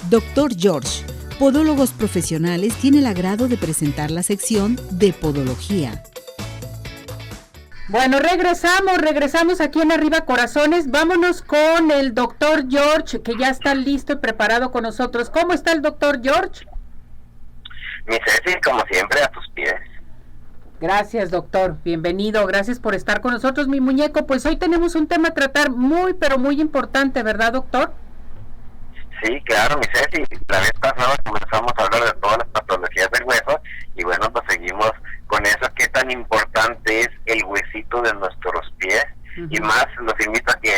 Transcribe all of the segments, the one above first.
Dr. George, Podólogos Profesionales, tiene el agrado de presentar la sección de Podología. Bueno, regresamos aquí en Arriba Corazones. Vámonos con el doctor George, que ya está listo y preparado con nosotros. ¿Cómo está el doctor George? Mi Ceci, como siempre, a tus pies. Gracias, doctor. Bienvenido. Gracias por estar con nosotros, mi muñeco. Pues hoy tenemos un tema a tratar muy, pero muy importante, ¿verdad, doctor? Sí, claro, mi Ceci. La vez pasada comenzamos a hablar de todas las patologías del hueso y bueno, pues seguimos con eso. ¿Qué tan importante es el huesito de nuestros pies? Y más los invito a que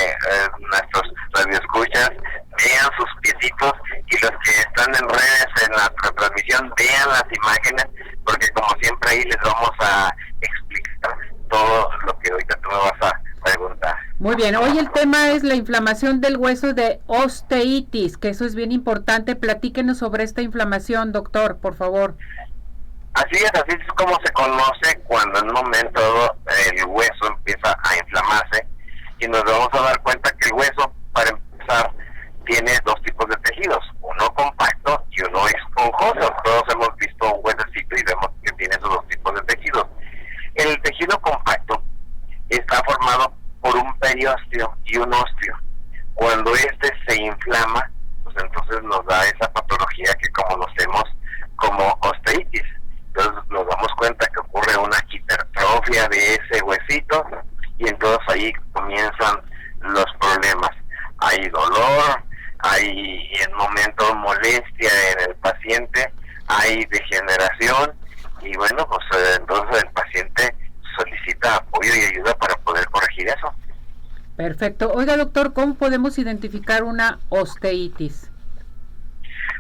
nuestros radioescuchas vean sus piecitos, y los que están en redes en la transmisión vean las imágenes, porque como siempre ahí les vamos a explicar todo lo que ahorita tú me vas a preguntar. Muy bien, hoy el tema es la inflamación del hueso de osteitis, que eso es bien importante. Platíquenos sobre esta inflamación, doctor, por favor. Así es como se conoce cuando en un momento dado el hueso empieza a inflamarse, y nos vamos a dar cuenta que el hueso, para empezar, tiene dos tipos de tejidos, uno compacto y uno esponjoso. Todos hemos visto un huesecito y vemos que tiene esos dos tipos de tejidos. El tejido compacto está formado por un periósteo y un ósteo. Cuando este se inflama, pues entonces nos da esa patología que conocemos como osteitis. Entonces nos damos cuenta que ocurre una hipertrofia de ese huesito, y entonces ahí comienzan los problemas. Hay dolor, hay en momentos molestia en el paciente, hay degeneración, y bueno, pues entonces el paciente solicita apoyo y ayuda para poder corregir eso. Perfecto. Oiga, doctor, ¿cómo podemos identificar una osteitis?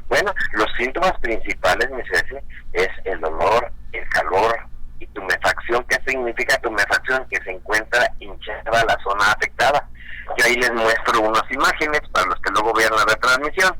Bueno, los síntomas principales, mi Ceci, es el dolor, el calor y tumefacción. ¿Qué significa tumefacción? Que se encuentra hinchada la zona afectada. Yo ahí les muestro unas imágenes para los que luego vean la retransmisión,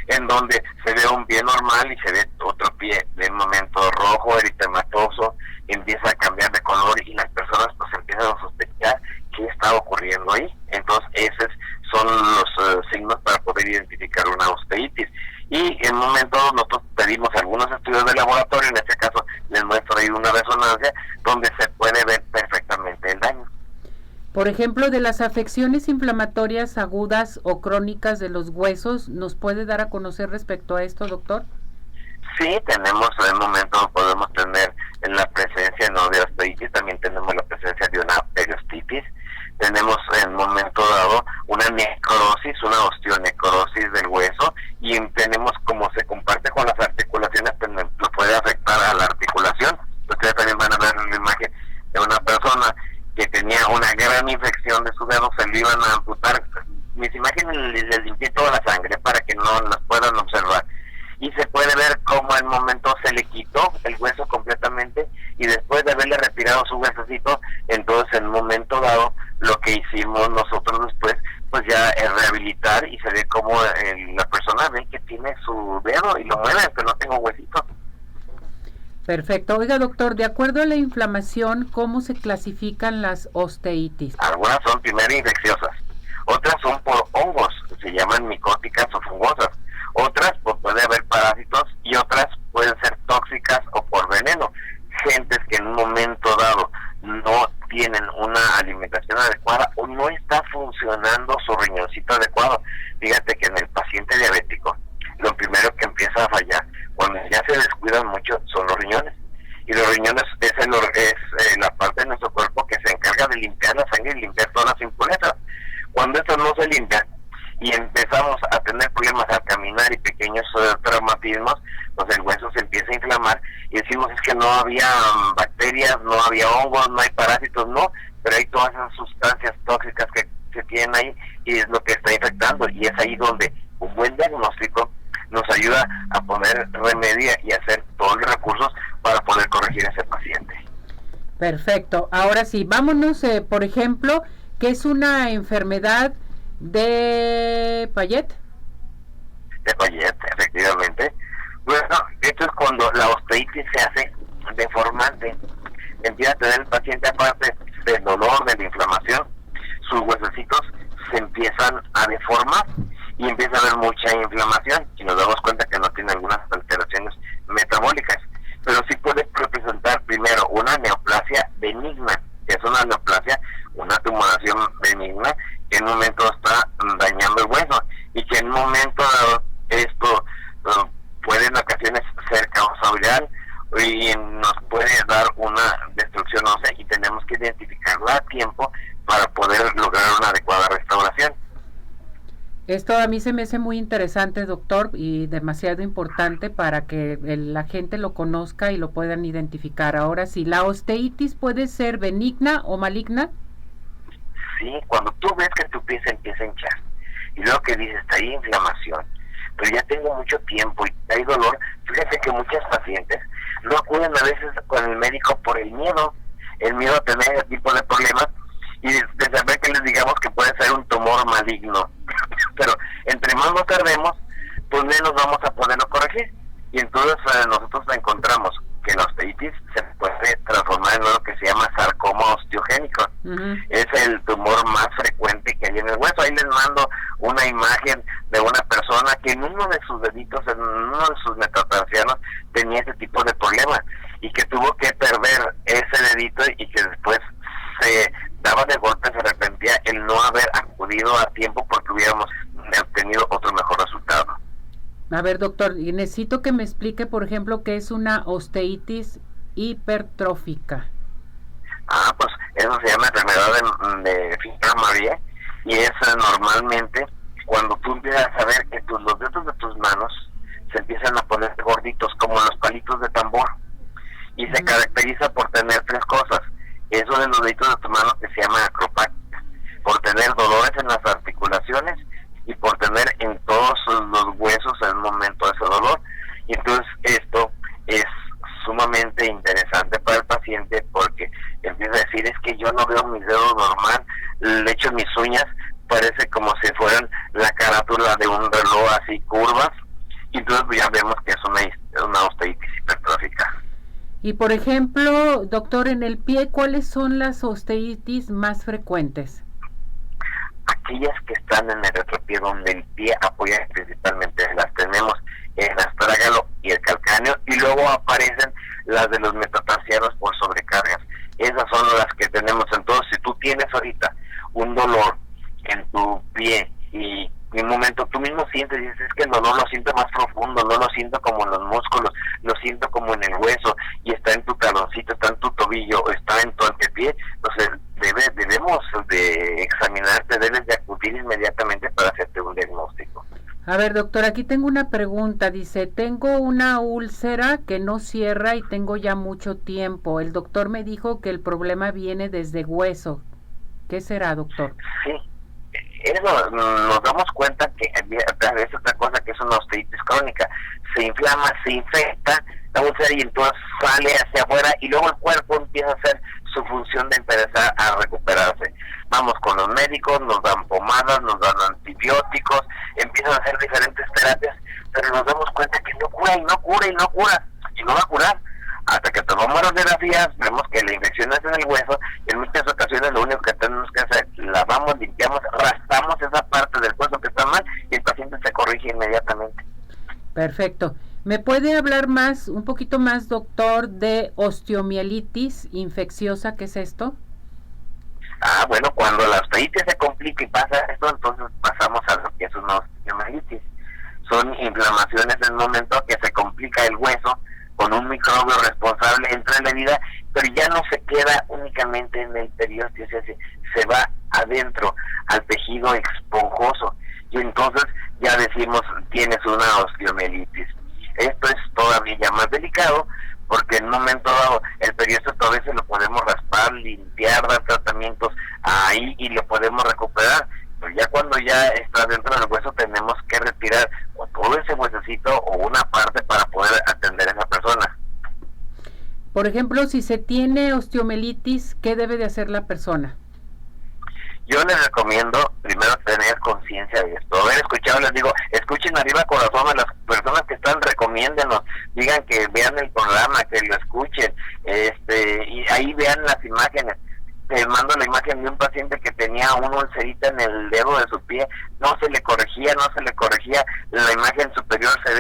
en donde se ve un pie normal y se ve otro pie de un momento rojo, eritematoso, empieza a cambiar de color, y las personas pues empiezan a sospechar qué está ocurriendo ahí. Entonces esos son los signos para poder identificar una osteitis. Y en un momento nosotros pedimos algunos estudios de laboratorio, en este caso les muestro ahí una resonancia donde se puede ver perfectamente el daño. Por ejemplo, de las afecciones inflamatorias agudas o crónicas de los huesos, ¿nos puede dar a conocer respecto a esto, doctor? Sí, tenemos en el momento, podemos tener en la presencia no de osteitis, también tenemos la presencia de una periostitis. Tenemos en un momento dado una necrosis, una osteonecrosis del hueso, y tenemos, como se comparte con las articulaciones, pues lo puede afectar a la articulación. Ustedes también van a ver la imagen de una persona que tenía una gran infección de su dedo, se le iban a amputar. Mis imágenes les limpié toda la sangre para que no las puedan observar, y se puede ver cómo en momento se le quitó el hueso completamente, y después de haberle retirado su huesecito, entonces en un momento dado lo que hicimos nosotros después pues ya es rehabilitar, y se ve como la persona ve que tiene su dedo y lo mueve, pero no tengo huesito. Perfecto. Oiga, doctor, de acuerdo a la inflamación, ¿cómo se clasifican las osteitis? Algunas son primero infecciosas, otras son por hongos, se llaman micóticas o fungosas, otras pues puede haber parásitos, y otras pueden ser tóxicas o por veneno. Gentes que en un momento dado no tienen una alimentación adecuada o no está funcionando su riñoncito adecuado. Fíjate que en el paciente diabético lo primero que empieza a fallar cuando ya se descuidan mucho son los riñones, y los riñones es la parte de nuestro cuerpo que se encarga de limpiar la sangre y limpiar todas las impurezas. Cuando esto no se limpia y empezamos a tener problemas al caminar y pequeños traumatismos, pues el hueso se empieza a inflamar, y decimos es que no había bacterias, no había hongos, no hay parásitos, no, pero hay todas esas sustancias tóxicas que se tienen ahí, y es lo que está infectando, y es ahí donde un buen diagnóstico nos ayuda a poner remedio y hacer todos los recursos para poder corregir a ese paciente. Perfecto. Ahora sí, vámonos, por ejemplo, ¿qué es una enfermedad de Payet? De Payet, efectivamente. Bueno, esto es cuando la osteitis se hace deformante. Empieza a tener el paciente, aparte del dolor, de la inflamación, sus huesecitos se empiezan a deformar y empieza a haber mucha inflamación. Y nos nos damos cuenta que no tiene algunas alteraciones metabólicas, pero sí puede representar primero una neoplasia benigna, que es una neoplasia, una tumoración benigna, que en un momento está dañando el hueso, y que en un momento dado esto puede en ocasiones ser causal y nos puede dar una destrucción ósea, y tenemos que identificarla a tiempo para poder lograr una adecuada restauración. Esto a mí se me hace muy interesante, doctor, y demasiado importante para que la gente lo conozca y lo puedan identificar. Ahora sí, ¿la osteitis puede ser benigna o maligna? Sí, cuando tú ves que tu pie se empieza a hinchar y luego que dices, está ahí inflamación, pero ya tengo mucho tiempo y hay dolor, fíjate que muchas pacientes no acuden a veces con el médico por el miedo a tener ese tipo de problemas, y de saber que les digamos que puede ser un tumor maligno. Pero entre más nos tardemos, pues menos vamos a poderlo corregir. Y entonces nosotros encontramos que la osteitis se puede transformar en lo que se llama sarcoma osteogénico. Es el tumor más frecuente que hay en el hueso. Ahí les mando una imagen de una persona que en uno de sus deditos, en uno de sus metatarsianos, tenía ese tipo de problema, y que tuvo que perder ese dedito, y que después se daba de golpe, se arrepentía el no haber acudido a tiempo, porque hubiéramos obtenido otro mejor resultado. A ver, doctor, y necesito que me explique, por ejemplo, qué es una osteitis hipertrófica. Pues eso se llama enfermedad de Fibromialgia, y es normalmente cuando tú empiezas a ver que los dedos de tus manos se empiezan a poner gorditos, como los palitos de tambor, y se caracteriza por tener tres cosas. Eso de los deditos de tu mano, que se llama acropatia, por tener dolores en las articulaciones y por tener en todos los huesos en el momento de ese dolor. Y entonces esto es sumamente interesante para el paciente, porque empieza a decir, es que yo no veo mis dedos normal, de hecho mis uñas parece como si fueran la carátula de un reloj, así curvas, y entonces ya vemos que es una osteitis hipertrófica. Y por ejemplo, doctor, en el pie, ¿cuáles son las osteitis más frecuentes? Aquellas que están en el retropié, donde el pie apoya principalmente, las tenemos en el astrágalo y el calcáneo, y luego aparecen las de los metatarsianos por sobrecargas. Esas son las que tenemos. Entonces, si tú tienes ahorita un dolor en tu pie y en un momento tú mismo sientes, dices, es que el dolor lo siento más profundo, no lo siento como en los músculos, lo siento como en el hueso, y está en tu taloncito, está en tu tobillo, está en tu antepié, entonces debemos de examinarte, debes de acudir inmediatamente para hacerte un diagnóstico. A ver, doctor, aquí tengo una pregunta. Dice, tengo una úlcera que no cierra y tengo ya mucho tiempo. El doctor me dijo que el problema viene desde hueso. ¿Qué será, doctor? Sí, eso nos damos cuenta que es otra cosa, que es una osteitis crónica. Se inflama, se infecta la úlcera, y entonces sale hacia afuera, y luego el cuerpo empieza a hacer su función de empezar a recuperarse. Vamos con los médicos, nos dan pomadas, nos dan antibióticos, empiezan a hacer diferentes terapias, pero nos damos cuenta que no cura, y no cura, y no cura, y no va a curar. Hasta que tomamos radiografías, vemos que la infección es en el hueso, y en muchas ocasiones lo único que tenemos que hacer, lavamos, limpiamos, raspamos esa parte del hueso que está mal, y el paciente se corrige inmediatamente. Perfecto. ¿Me puede hablar un poquito más, doctor, de osteomielitis infecciosa? ¿Qué es esto? Bueno, cuando la osteitis se complica y pasa esto, entonces pasamos a lo que es una osteomielitis. Son inflamaciones en el momento que se complica el hueso, con un microbio responsable entra en la herida, pero ya no se queda únicamente en el periósteo, se va adentro al tejido esponjoso, y entonces ya decimos, tienes una osteomielitis. Esto es todavía ya más delicado, porque en un momento dado el periósteo todavía se lo podemos raspar, limpiar, dar tratamientos ahí y lo podemos recuperar, pero ya cuando ya está dentro del hueso tenemos que retirar o todo ese huesecito o una parte para poder atender a esa persona. Por ejemplo, si se tiene osteomielitis, ¿qué debe de hacer la persona? Yo les recomiendo primero tener conciencia de esto. Haber escuchado, les digo, escuchen Arriba Corazón, a las personas que están, recomiéndenos, digan que vean el programa, que lo escuchen, y ahí vean las imágenes. Les mando la imagen de un paciente que tenía una ulcerita en el dedo de su pie, no se le corregía, la imagen superior se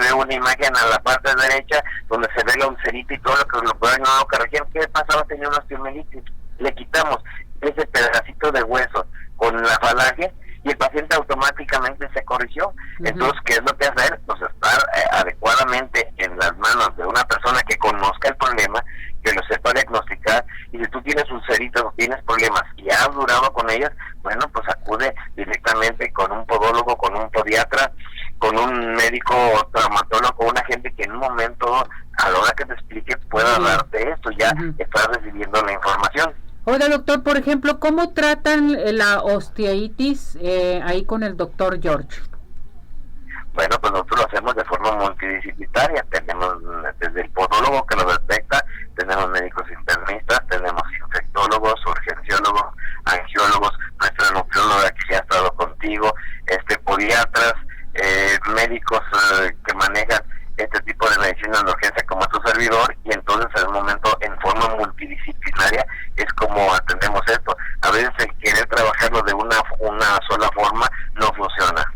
ve una imagen a la parte derecha donde se ve la ulcerita y todo lo que no lo corregían. ¿Qué pasaba? Tenía una osteomelitis. Le quitamos ese pedacito de hueso con la falange y el paciente automáticamente se corrigió. Entonces, ¿qué es lo que hacer? Pues estar adecuadamente en las manos de una persona que conozca el problema, que lo sepa diagnosticar, y si tú tienes ulceritas o tienes problemas y has durado con ellas, bueno, pues acude directamente con un podólogo, con un podiatra, con un médico traumatólogo, una gente que en un momento, a la hora que te explique, pueda darte esto, ya estás recibiendo la información. Oiga, doctor, por ejemplo, ¿cómo tratan la osteitis ahí con el doctor George? Bueno, pues nosotros lo hacemos de forma multidisciplinaria. Tenemos desde el podólogo que lo detecta, tenemos médicos internistas, tenemos infectólogos, urgenciólogos, angiólogos, nuestra nutrióloga que ya ha estado contigo, podiatras, médicos que manejan este tipo de medicina de urgencia como tu servidor, y entonces en un momento en forma multidisciplinaria es como atendemos esto. A veces el querer trabajarlo de una sola forma no funciona.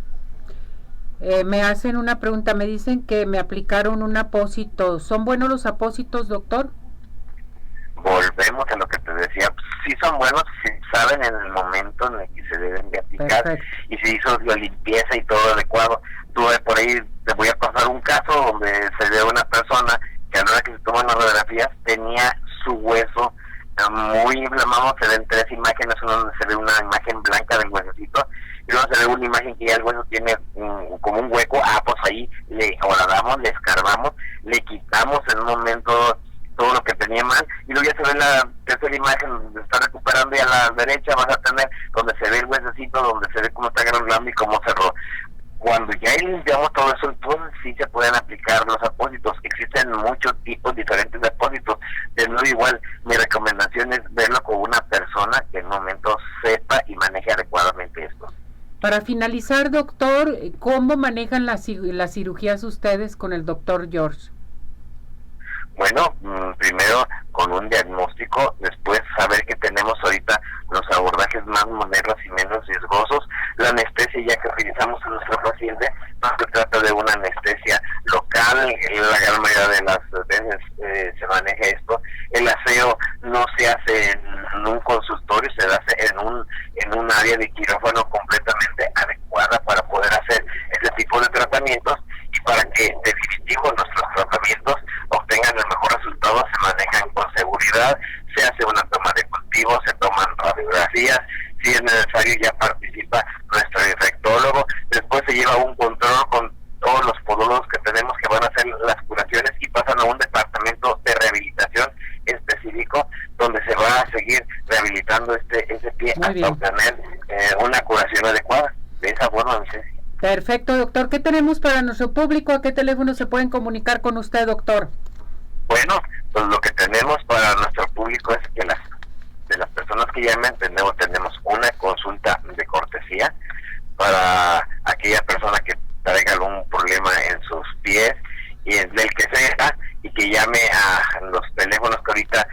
Me hacen una pregunta, me dicen que me aplicaron un apósito. ¿Son buenos los apósitos, doctor? Volvemos a lo que te decía, sí son buenos si saben en el momento en el que se deben de aplicar. Perfecto. Y si hizo la limpieza y todo adecuado. Tuve por ahí, te voy a pasar un caso donde se ve una persona que a la hora que se toman las radiografías tenía su hueso muy inflamado. Se ven 3 imágenes, una donde se ve una imagen blanca del huesecito y luego se ve una imagen que ya el hueso tiene como un hueco. Pues ahí le horadamos, le escarbamos, le quitamos en un momento todo lo que tenía mal, y luego ya se ve la tercera imagen donde está recuperando, y a la derecha vas a tener donde se ve el huesecito, donde se ve cómo está granulando y cómo cerró. Cuando ya limpiamos todo eso, entonces sí se pueden aplicar los apósitos. Existen muchos tipos diferentes de apósitos. De nuevo, igual, mi recomendación es verlo con una persona que en un momento sepa y maneje adecuadamente esto. Para finalizar, doctor, ¿cómo manejan las cirugías ustedes con el doctor George? Bueno, primero con un diagnóstico, después saber que tenemos ahorita los abordajes más modernos y menos riesgosos. La anestesia ya que utilizamos en nuestro paciente no se trata de una anestesia local, la gran mayoría de las veces se maneja esto. El aseo no se hace en un consultorio, se hace en un área de quirófano completamente adecuada para poder hacer este tipo de tratamientos, y para que definitivo nuestros tratamientos obtengan el mejor resultado se manejan con seguridad. Se hace una toma de cultivo, se toman radiografías, si es necesario ya participa nuestro infectólogo, después se lleva un control con todos los podólogos que tenemos que van a hacer las curaciones y pasan a un departamento de rehabilitación específico donde se va a seguir rehabilitando ese pie hasta obtener una curación adecuada. De esa forma, no sé. Perfecto, doctor. ¿Qué tenemos para nuestro público? ¿A qué teléfono se pueden comunicar con usted, doctor? Bueno, pues lo que tenemos para nuestro público es que de las personas que llamen tenemos una consulta de cortesía para aquella persona que traiga algún problema en sus pies y del que sea, y que llame a los teléfonos que ahorita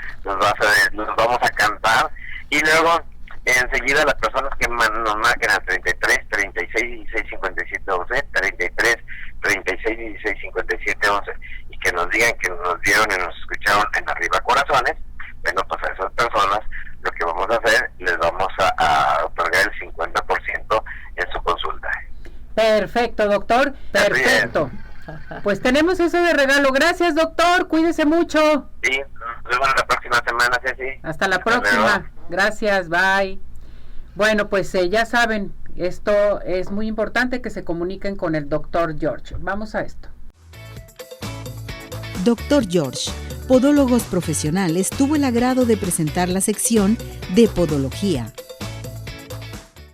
nos vamos a cantar, y luego enseguida las personas que nos marquen al 33 36 16 57 11, 33 36 16 57 11, y que nos digan que nos vieron y nos escucharon en Arriba Corazones. Bueno, pues a esas personas lo que vamos a hacer, les vamos a otorgar el 50% en su consulta. Perfecto, doctor, perfecto. Pues tenemos eso de regalo. Gracias, doctor, cuídese mucho. Sí, nos vemos la próxima semana, Ceci. Hasta la próxima. Gracias, bye. Bueno, pues ya saben, esto es muy importante, que se comuniquen con el doctor George. Vamos a esto. Doctor George, Podólogos Profesionales, tuvo el agrado de presentar la sección de Podología.